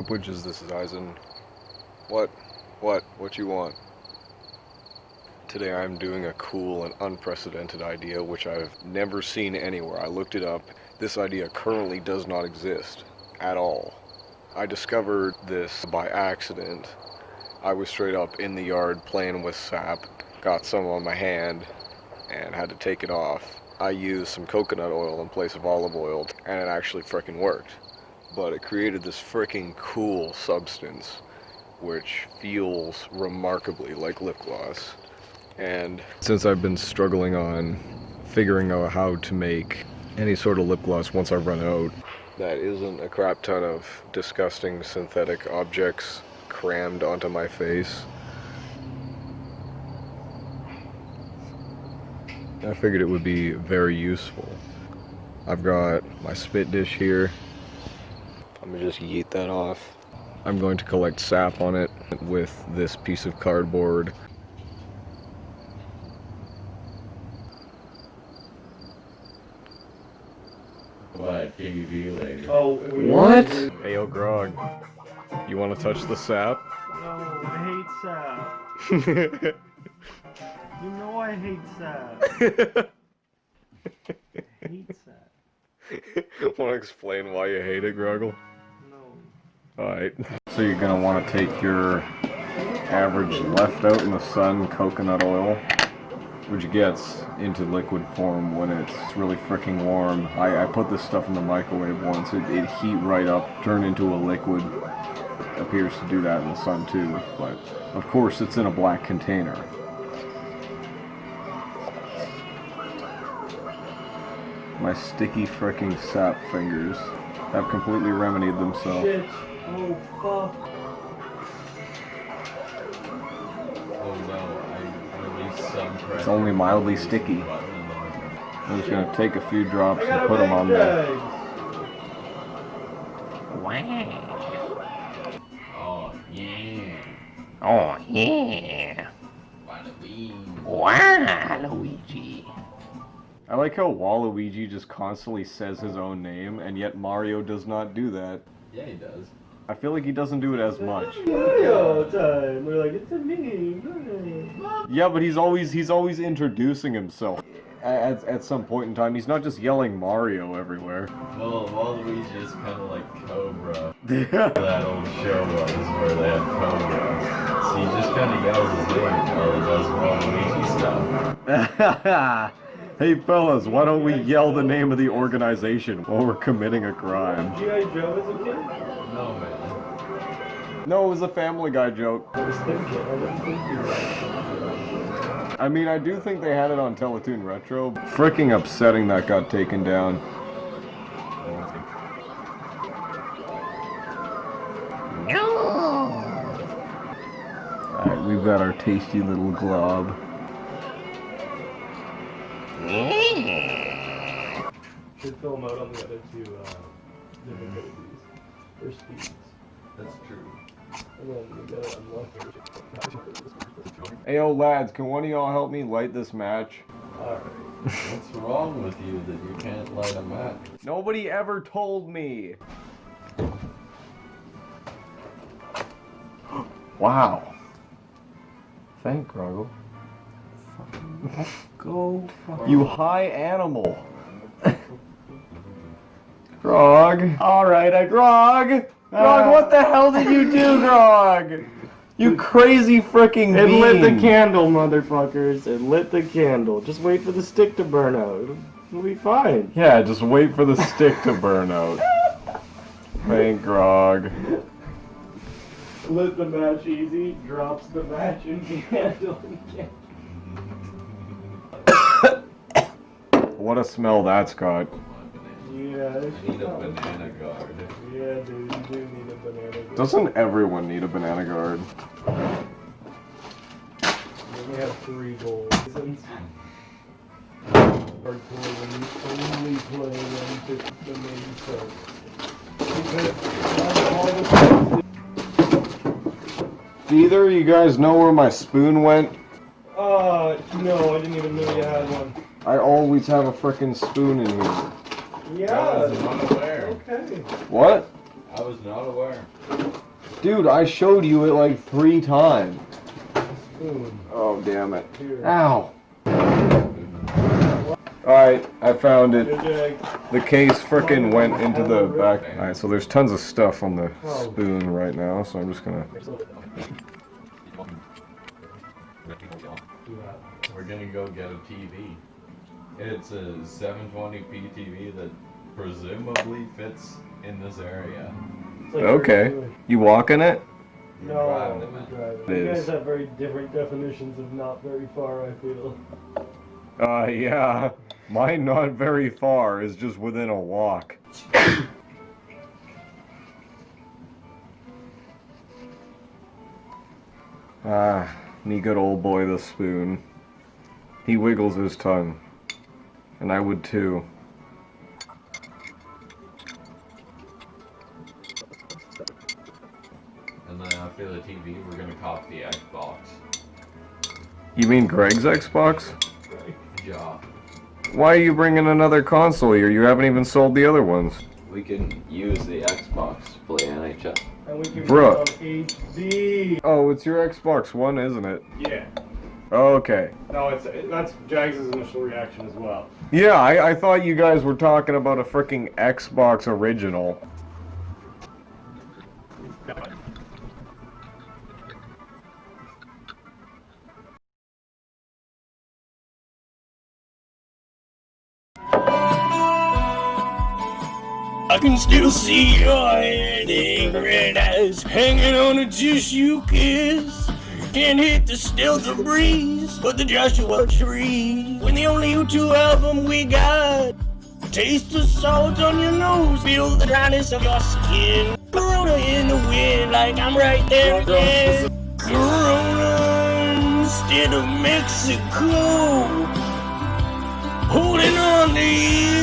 Witches, this is Eisen. What you want? Today I'm doing a cool and unprecedented idea which I've never seen anywhere. I looked it up. This idea currently does not exist at all. I discovered this by accident. I was straight up in the yard playing with sap, got some on my hand, and had to take it off. I used some coconut oil in place of olive oil, and it actually frickin' worked. But it created this frickin' cool substance which feels remarkably like lip gloss. And since I've been struggling on figuring out how to make any sort of lip gloss once I've run out, that isn't a crap ton of disgusting synthetic objects crammed onto my face, I figured it would be very useful. I've got my spit dish here. I'm gonna just yeet that off. I'm going to collect sap on it with this piece of cardboard. What TV lady? Oh, What? Hey, yo, Grog. You want to touch the sap? No, I hate sap. You know I hate sap. I hate sap. Want to explain why you hate it, Groggle? No. Alright. So you're going to want to take your average left out in the sun coconut oil, which gets into liquid form when it's really freaking warm. I put this stuff in the microwave once. It heat right up, turn into a liquid. Appears to do that in the sun too, but of course it's in a black container. My sticky fricking sap fingers have completely remedied themselves. Shit. Oh, fuck. Oh no, I released some pressure. It's only mildly sticky. I'm just gonna take a few drops and put them on there. Oh yeah. Oh yeah! Waluigi! I like how Waluigi just constantly says his own name, and yet Mario does not do that. Yeah, he does. I feel like he doesn't do it as much. Mario time. We're like, it's a me. Yeah, but he's always introducing himself. At some point in time, he's not just yelling Mario everywhere. Well, Waluigi is kind of like Cobra. That old show was where they had Cobra. So he just kind of yells his name while he does Waluigi stuff. Hey fellas, why don't we yell the name of the organization while we're committing a crime? G.I. Joe as a kid? No, man. No, it was a Family Guy joke. I was thinking. I mean, I do think they had it on Teletoon Retro. Freaking upsetting that got taken down. No! Alright, we've got our tasty little glob. Should fill them out on the other two difficulties. Or speeds. That's true. And then we gotta unlock it. Hey, yo, lads, can one of y'all help me light this match? Alright. What's wrong with you that you can't light a match? Nobody ever told me. Wow. Thank Groggle. Go fuck. You high animal. Grog. Alright, Grog. Grog, what the hell did you do, Grog? You crazy freaking It bean. lit the candle, motherfuckers. It lit the candle. Just wait for the stick to burn out. It'll be fine. Yeah, just wait for the stick to burn out. Thank Grog. Lit the match easy, drops the match and candle again. What a smell that's got. Yeah, I need a banana guard. Yeah, dude, you do need a banana guard. Doesn't everyone need a banana guard? We only have 3 gold reasons. Hardcore when you only play when it's the main set. Because all the Do either of you guys know where my spoon went? no, I didn't even know you had one. I always have a frickin' spoon in here. Yeah. I was unaware. Okay. What? I I was not aware. Dude, I showed you it like 3 times. Spoon. Oh, damn it. Here. Ow. Alright, I found it. Here, The case frickin' went into the back. Alright, so there's tons of stuff on the spoon right now, so I'm just gonna... We're gonna go get a TV. It's a 720p TV that presumably fits in this area. It's like Okay. very- You walking it? You're No, driving I'm it. driving. It You is. guys have very different definitions of not very far, I feel. Yeah. Mine not very far is just within a walk. Me good old boy the spoon. He wiggles his tongue. And I would too. And then after the TV, we're gonna cop the Xbox. You mean Greg's Xbox? Yeah. Why are you bringing another console here? You haven't even sold the other ones. We can use the Xbox to play NHL. And we can Bruh. on HD. Oh, it's your Xbox One, isn't it? Yeah. Okay. No, that's Jags' initial reaction as well. Yeah, I thought you guys were talking about a freaking Xbox original. I can still see your head and red eyes hanging on a tissue kiss. Can't hit the stealth of breeze, but the Joshua tree. When the only U2 album we got, taste the salt on your nose, feel the dryness of your skin. Corona in the wind, like I'm right there again. Corona instead of Mexico, holding on to you.